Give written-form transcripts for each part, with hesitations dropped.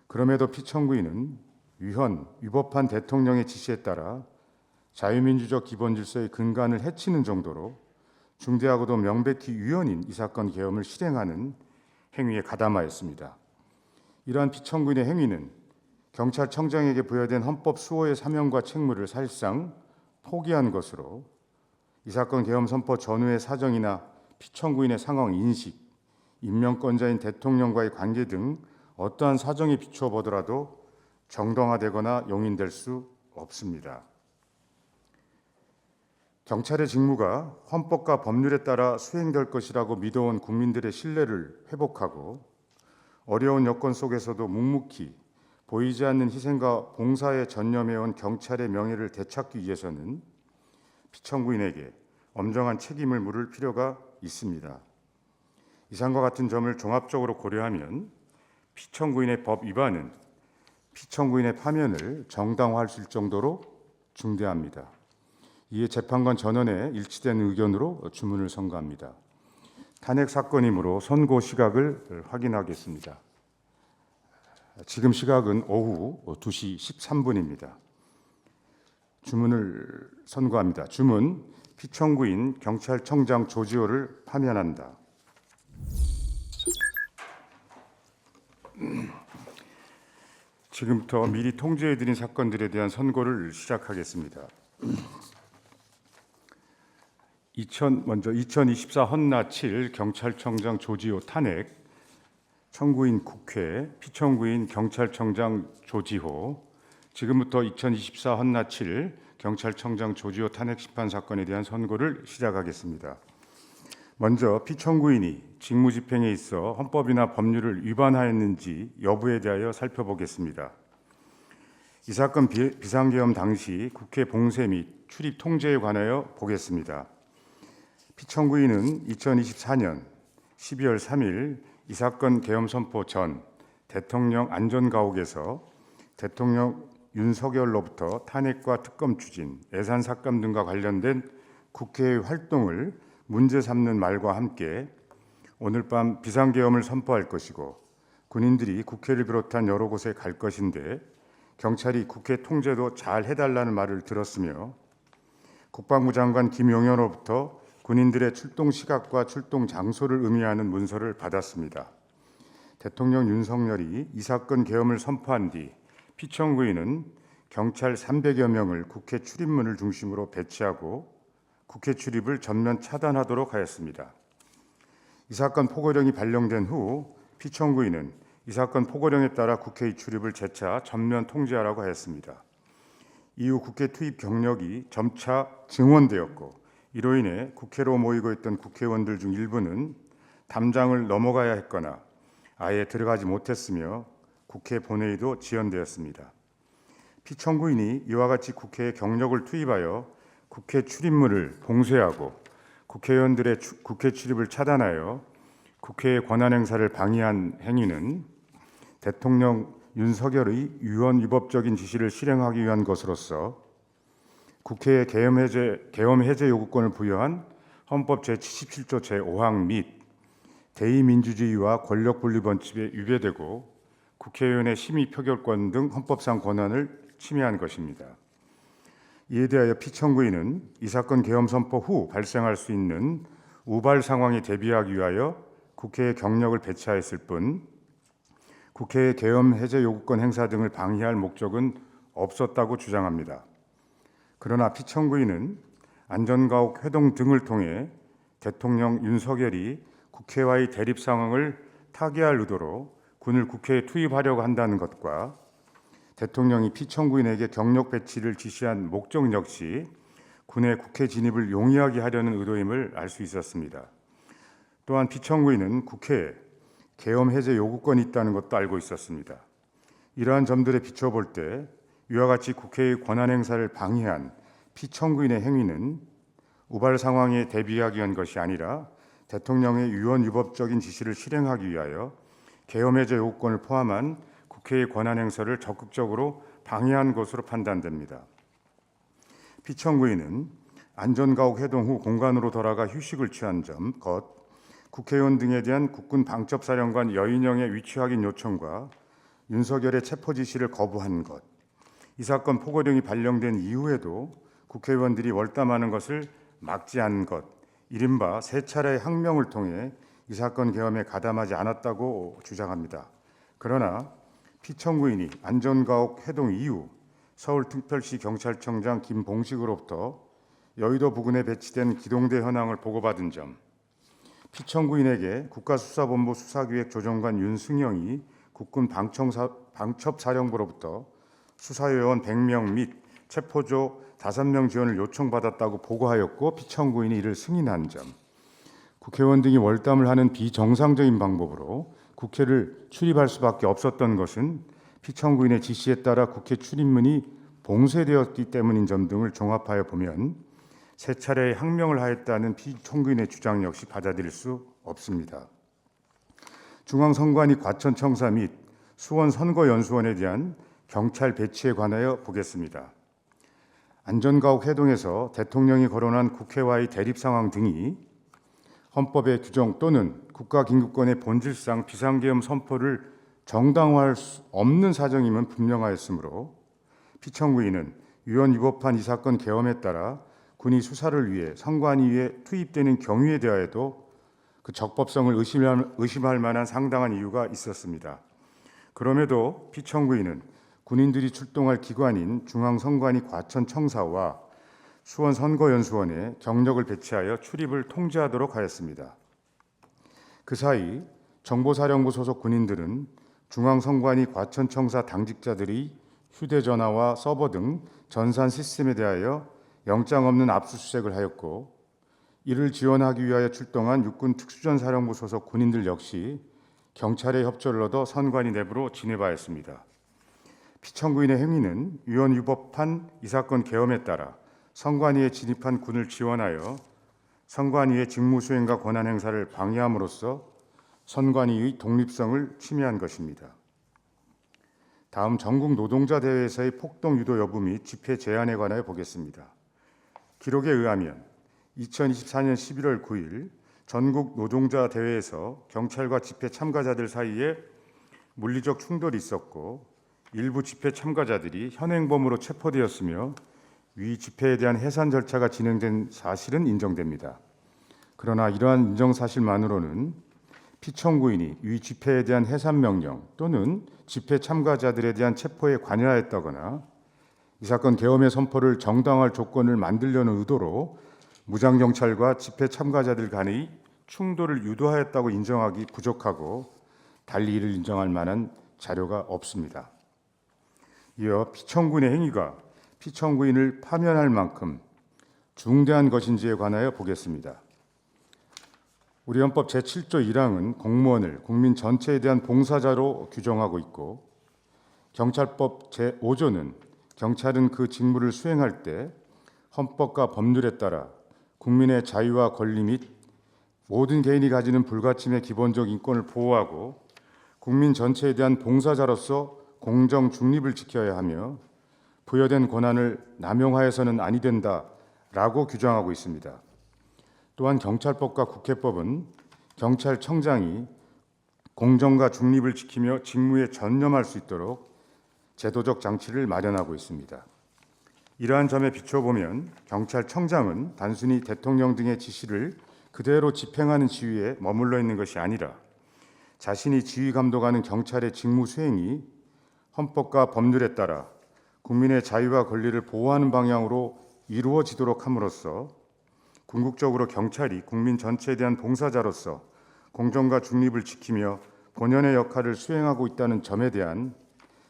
그럼에도 피청구인은 위법한 대통령의 지시에 따라 자유민주적 기본질서의 근간을 해치는 정도로 중대하고도 명백히 유연인 이 사건 계엄을 실행하는 행위에 가담하였습니다. 이러한 피청구인의 행위는 경찰청장에게 부여된 헌법 수호의 사명과 책무를 사실상 포기한 것으로 이 사건 계엄 선포 전후의 사정이나 피청구인의 상황 인식, 임명권자인 대통령과의 관계 등 어떠한 사정에 비추어 보더라도 정당화되거나 용인될 수 없습니다. 경찰의 직무가 헌법과 법률에 따라 수행될 것이라고 믿어온 국민들의 신뢰를 회복하고 어려운 여건 속에서도 묵묵히 보이지 않는 희생과 봉사에 전념해온 경찰의 명예를 되찾기 위해서는 피청구인에게 엄정한 책임을 물을 필요가 있습니다. 이상과 같은 점을 종합적으로 고려하면 피청구인의 법 위반은 피청구인의 파면을 정당화할 수 있을 정도로 중대합니다. 이에 재판관 전원의 일치된 의견으로 주문을 선고합니다. 탄핵 사건이므로 선고 시각을 확인하겠습니다. 지금 시각은 오후 2시 13분입니다. 주문을 선고합니다. 주문: 피청구인 경찰청장 조지호를 파면한다. 지금부터 미리 통지해드린 사건들에 대한 선고를 시작하겠습니다. 먼저 2024 헌나 7 경찰청장 조지호 탄핵, 청구인 국회, 피청구인 경찰청장 조지호. 지금부터 2024 헌나 7 경찰청장 조지호 탄핵 심판 사건에 대한 선고를 시작하겠습니다. 먼저 피청구인이 직무집행에 있어 헌법이나 법률을 위반하였는지 여부에 대하여 살펴보겠습니다. 이 사건 비상계엄 당시 국회 봉쇄 및 출입 통제에 관하여 보겠습니다. 피청구인은 2024년 12월 3일 이 사건 계엄 선포 전 대통령 안전가옥에서 대통령 윤석열로부터 탄핵과 특검 추진, 예산 삭감 등과 관련된 국회의 활동을 문제 삼는 말과 함께 오늘 밤 비상계엄을 선포할 것이고 군인들이 국회를 비롯한 여러 곳에 갈 것인데 경찰이 국회 통제도 잘 해달라는 말을 들었으며 국방부 장관 김용현으로부터 군인들의 출동 시각과 출동 장소를 의미하는 문서를 받았습니다. 대통령 윤석열이 이 사건 계엄을 선포한 뒤 피청구인은 경찰 300여 명을 국회 출입문을 중심으로 배치하고 국회 출입을 전면 차단하도록 하였습니다. 이 사건 포고령이 발령된 후 피청구인은 이 사건 포고령에 따라 국회의 출입을 재차 전면 통제하라고 하였습니다. 이후 국회 투입 경력이 점차 증원되었고 이로 인해 국회로 모이고 있던 국회의원들 중 일부는 담장을 넘어가야 했거나 아예 들어가지 못했으며 국회 본회의도 지연되었습니다. 피청구인이 이와 같이 국회에 경력을 투입하여 국회 출입문을 봉쇄하고 국회의원들의 국회 출입을 차단하여 국회의 권한 행사를 방해한 행위는 대통령 윤석열의 위헌위법적인 지시를 실행하기 위한 것으로서 국회에 계엄 해제 요구권을 부여한 헌법 제77조 제5항 및 대의민주주의와 권력분리 원칙에 위배되고 국회의원의 심의 표결권 등 헌법상 권한을 침해한 것입니다. 이에 대하여 피청구인은 이 사건 계엄 선포 후 발생할 수 있는 우발 상황에 대비하기 위하여 국회에 경력을 배치하였을 뿐 국회의 계엄 해제 요구권 행사 등을 방해할 목적은 없었다고 주장합니다. 그러나 피청구인은 안전가옥 회동 등을 통해 대통령 윤석열이 국회와의 대립 상황을 타개할 의도로 군을 국회에 투입하려고 한다는 것과 대통령이 피청구인에게 경력 배치를 지시한 목적 역시 군의 국회 진입을 용이하게 하려는 의도임을 알 수 있었습니다. 또한 피청구인은 국회에 계엄 해제 요구권이 있다는 것도 알고 있었습니다. 이러한 점들에 비춰볼 때 이와 같이 국회의 권한 행사를 방해한 피청구인의 행위는 우발 상황에 대비하기 위한 것이 아니라 대통령의 위헌위법적인 지시를 실행하기 위하여 계엄 해제 요구권을 포함한 국회의 권한 행사를 적극적으로 방해한 것으로 판단됩니다. 피청구인은 안전가옥 회동 후 공간으로 돌아가 휴식을 취한 점, 국회의원 등에 대한 국군 방첩사령관 여인영의 위치 확인 요청과 윤석열의 체포 지시를 거부한 것, 이 사건 포고령이 발령된 이후에도 국회의원들이 월담하는 것을 막지 않은 것, 이른바 세 차례의 항명을 통해 이 사건 계엄에 가담하지 않았다고 주장합니다. 그러나 피청구인이 안전가옥 해동 이후 서울특별시 경찰청장 김봉식으로부터 여의도 부근에 배치된 기동대 현황을 보고받은 점, 피청구인에게 국가수사본부 수사기획 조정관 윤승영이 국군 방첩사령부로부터 수사요원 100명 및 체포조 5명 지원을 요청받았다고 보고하였고 피청구인이 이를 승인한 점, 국회의원 등이 월담을 하는 비정상적인 방법으로 국회를 출입할 수밖에 없었던 것은 피청구인의 지시에 따라 국회 출입문이 봉쇄되었기 때문인 점 등을 종합하여 보면 세 차례의 항명을 하였다는 피청구인의 주장 역시 받아들일 수 없습니다. 중앙선관위 과천청사 및 수원선거연수원에 대한 경찰 배치에 관하여 보겠습니다. 안전가옥 해동에서 대통령이 거론한 국회와의 대립 상황 등이 헌법의 규정 또는 국가긴급권의 본질상 비상계엄 선포를 정당화할 수 없는 사정임은 분명하였으므로 피청구인은 위헌 위법한 이 사건 계엄에 따라 군이 수사를 위해 선관위에 투입되는 경위에 대하여도 그 적법성을 의심할 만한 상당한 이유가 있었습니다. 그럼에도 피청구인은 군인들이 출동할 기관인 중앙선관위 과천청사와 수원선거연수원에 경력을 배치하여 출입을 통제하도록 하였습니다. 그 사이 정보사령부 소속 군인들은 중앙선관위 과천청사 당직자들이 휴대전화와 서버 등 전산 시스템에 대하여 영장 없는 압수수색을 하였고, 이를 지원하기 위하여 출동한 육군 특수전사령부 소속 군인들 역시 경찰의 협조를 얻어 선관위 내부로 진입하였습니다. 피청구인의 행위는 위헌 위법한 이 사건 계엄에 따라 선관위에 진입한 군을 지원하여 선관위의 직무 수행과 권한 행사를 방해함으로써 선관위의 독립성을 침해한 것입니다. 다음 전국 노동자 대회에서의 폭동 유도 여부 및 집회 제한에 관하여 보겠습니다. 기록에 의하면 2024년 11월 9일 전국 노동자 대회에서 경찰과 집회 참가자들 사이에 물리적 충돌이 있었고 일부 집회 참가자들이 현행범으로 체포되었으며 위 집회에 대한 해산 절차가 진행된 사실은 인정됩니다. 그러나 이러한 인정 사실만으로는 피청구인이 위 집회에 대한 해산 명령 또는 집회 참가자들에 대한 체포에 관여하였다거나 이 사건 계엄의 선포를 정당화할 조건을 만들려는 의도로 무장경찰과 집회 참가자들 간의 충돌을 유도하였다고 인정하기 부족하고 달리 이를 인정할 만한 자료가 없습니다. 이어 피청구인의 행위가 피청구인을 파면할 만큼 중대한 것인지에 관하여 보겠습니다. 우리 헌법 제7조 1항은 공무원을 국민 전체에 대한 봉사자로 규정하고 있고, 경찰법 제5조는 경찰은 그 직무를 수행할 때 헌법과 법률에 따라 국민의 자유와 권리 및 모든 개인이 가지는 불가침의 기본적 인권을 보호하고 국민 전체에 대한 봉사자로서 공정 중립을 지켜야 하며 부여된 권한을 남용하여서는 아니 된다라고 규정하고 있습니다. 또한 경찰법과 국회법은 경찰청장이 공정과 중립을 지키며 직무에 전념할 수 있도록 제도적 장치를 마련하고 있습니다. 이러한 점에 비춰보면 경찰청장은 단순히 대통령 등의 지시를 그대로 집행하는 지위에 머물러 있는 것이 아니라 자신이 지휘 감독하는 경찰의 직무 수행이 헌법과 법률에 따라 국민의 자유와 권리를 보호하는 방향으로 이루어지도록 함으로써 궁극적으로 경찰이 국민 전체에 대한 봉사자로서 공정과 중립을 지키며 본연의 역할을 수행하고 있다는 점에 대한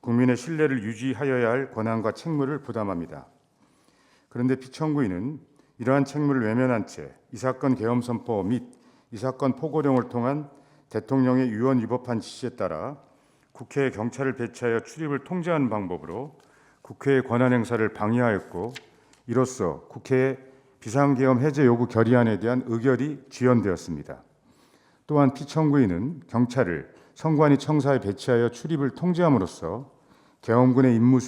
국민의 신뢰를 유지하여야 할 권한과 책무를 부담합니다. 그런데 피청구인은 이러한 책무를 외면한 채 이 사건 계엄 선포 및 이 사건 포고령을 통한 대통령의 위헌 위법한 지시에 따라 국회에 경찰을 배치하여 출입을 통제하는 방법으로 국회의 권한 행사를 방해하였고, 이로써 국회의 비상계엄 해제 요구 결의안에 대한 의결이 지연되었습니다. 또한 피청구인은 경찰을 선관위 청사에 배치하여 출입을 통제함으로써 계엄군의 임무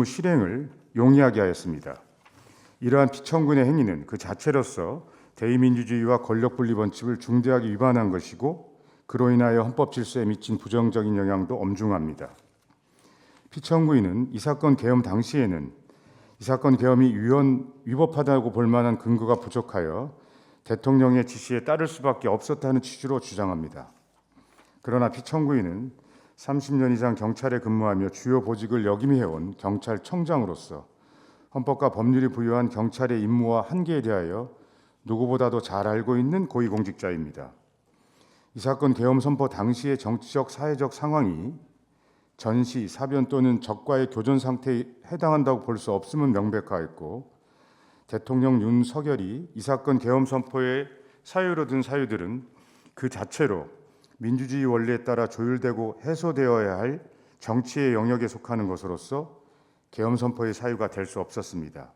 실행을 용이하게 하였습니다. 이러한 피청구인의 행위는 그 자체로서 대의민주주의와 권력분리 원칙을 중대하게 위반한 것이고, 그로 인하여 헌법 질서에 미친 부정적인 영향도 엄중합니다. 피청구인은 이 사건 계엄 당시에는 이 사건 계엄이 위법하다고 볼 만한 근거가 부족하여 대통령의 지시에 따를 수밖에 없었다는 취지로 주장합니다. 그러나 피청구인은 30년 이상 경찰에 근무하며 주요 보직을 역임해온 경찰청장으로서 헌법과 법률이 부여한 경찰의 임무와 한계에 대하여 누구보다도 잘 알고 있는 고위공직자입니다. 이 사건 계엄 선포 당시의 정치적, 사회적 상황이 전시, 사변 또는 적과의 교전 상태에 해당한다고 볼 수 없음은 명백하였고, 대통령 윤석열이 이 사건 계엄 선포의 사유로 든 사유들은 그 자체로 민주주의 원리에 따라 조율되고 해소되어야 할 정치의 영역에 속하는 것으로서 계엄 선포의 사유가 될 수 없었습니다.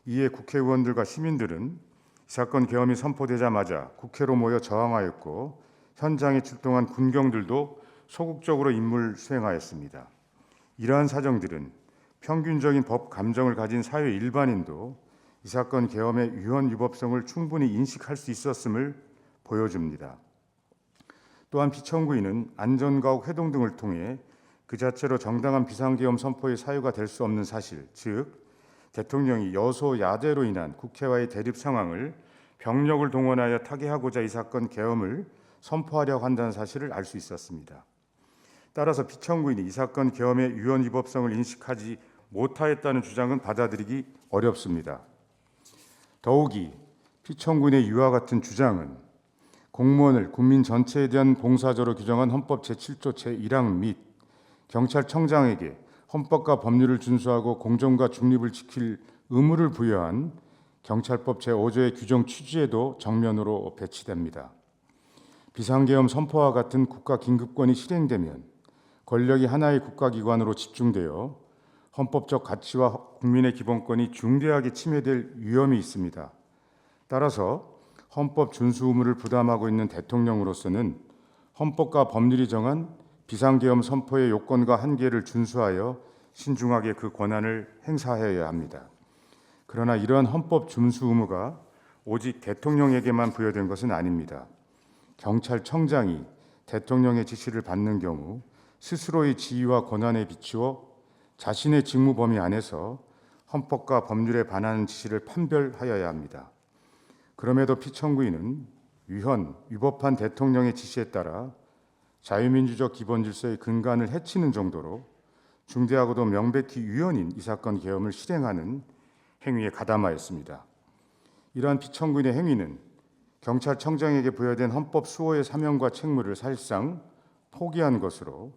이에 국회의원들과 시민들은 이 사건 계엄이 선포되자마자 국회로 모여 저항하였고, 현장에 출동한 군경들도 소극적으로 임무를 수행하였습니다. 이러한 사정들은 평균적인 법 감정을 가진 사회 일반인도 이 사건 계엄의 위헌 위법성을 충분히 인식할 수 있었음을 보여줍니다. 또한 피청구인은 안전가옥 회동 등을 통해 그 자체로 정당한 비상계엄 선포의 사유가 될 수 없는 사실, 즉 대통령이 여소야대로 인한 국회와의 대립 상황을 병력을 동원하여 타개하고자 이 사건 계엄을 선포하려고 한다는 사실을 알 수 있었습니다. 따라서 피청구인이 이 사건 계엄의 위헌 위법성을 인식하지 못하였다는 주장은 받아들이기 어렵습니다. 더욱이 피청구인의 이와 같은 주장은 공무원을 국민 전체에 대한 봉사자로 규정한 헌법 제7조 제1항 및 경찰청장에게 헌법과 법률을 준수하고 공정과 중립을 지킬 의무를 부여한 경찰법 제5조의 규정 취지에도 정면으로 배치됩니다. 비상계엄 선포와 같은 국가 긴급권이 실행되면 권력이 하나의 국가기관으로 집중되어 헌법적 가치와 국민의 기본권이 중대하게 침해될 위험이 있습니다. 따라서 헌법 준수 의무를 부담하고 있는 대통령으로서는 헌법과 법률이 정한 비상계엄 선포의 요건과 한계를 준수하여 신중하게 그 권한을 행사해야 합니다. 그러나 이러한 헌법 준수 의무가 오직 대통령에게만 부여된 것은 아닙니다. 경찰청장이 대통령의 지시를 받는 경우 스스로의 지위와 권한에 비추어 자신의 직무 범위 안에서 헌법과 법률에 반하는 지시를 판별하여야 합니다. 그럼에도 피청구인은 위법한 대통령의 지시에 따라 자유민주적 기본 질서의 근간을 해치는 정도로 중대하고도 명백히 위헌인 이 사건 계엄을 실행하는 행위에 가담하였습니다. 이러한 피청구인의 행위는 경찰청장에게 부여된 헌법 수호의 사명과 책무를 사실상 포기한 것으로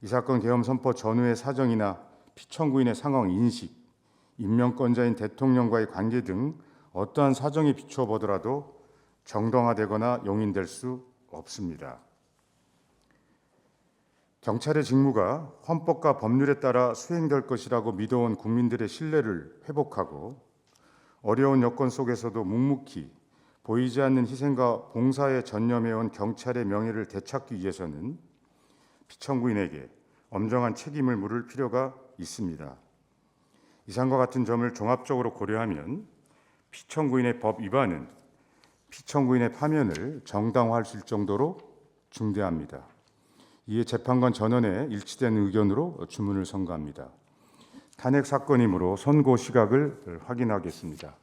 이 사건 계엄 선포 전후의 사정이나 피청구인의 상황 인식, 임명권자인 대통령과의 관계 등 어떠한 사정에 비추어 보더라도 정당화되거나 용인될 수 없습니다. 경찰의 직무가 헌법과 법률에 따라 수행될 것이라고 믿어온 국민들의 신뢰를 회복하고 어려운 여건 속에서도 묵묵히 보이지 않는 희생과 봉사에 전념해온 경찰의 명예를 되찾기 위해서는 피청구인에게 엄정한 책임을 물을 필요가 있습니다. 이상과 같은 점을 종합적으로 고려하면 피청구인의 법 위반은 피청구인의 파면을 정당화할 수 있을 정도로 중대합니다. 이에 재판관 전원의 일치된 의견으로 주문을 선고합니다. 탄핵 사건이므로 선고 시각을 확인하겠습니다.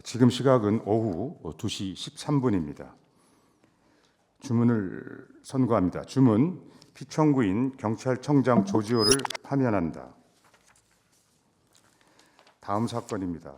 지금 시각은 오후 2시 13분입니다. 주문을 선고합니다. 주문: 피청구인 경찰청장 조지호를 파면한다. 다음 사건입니다.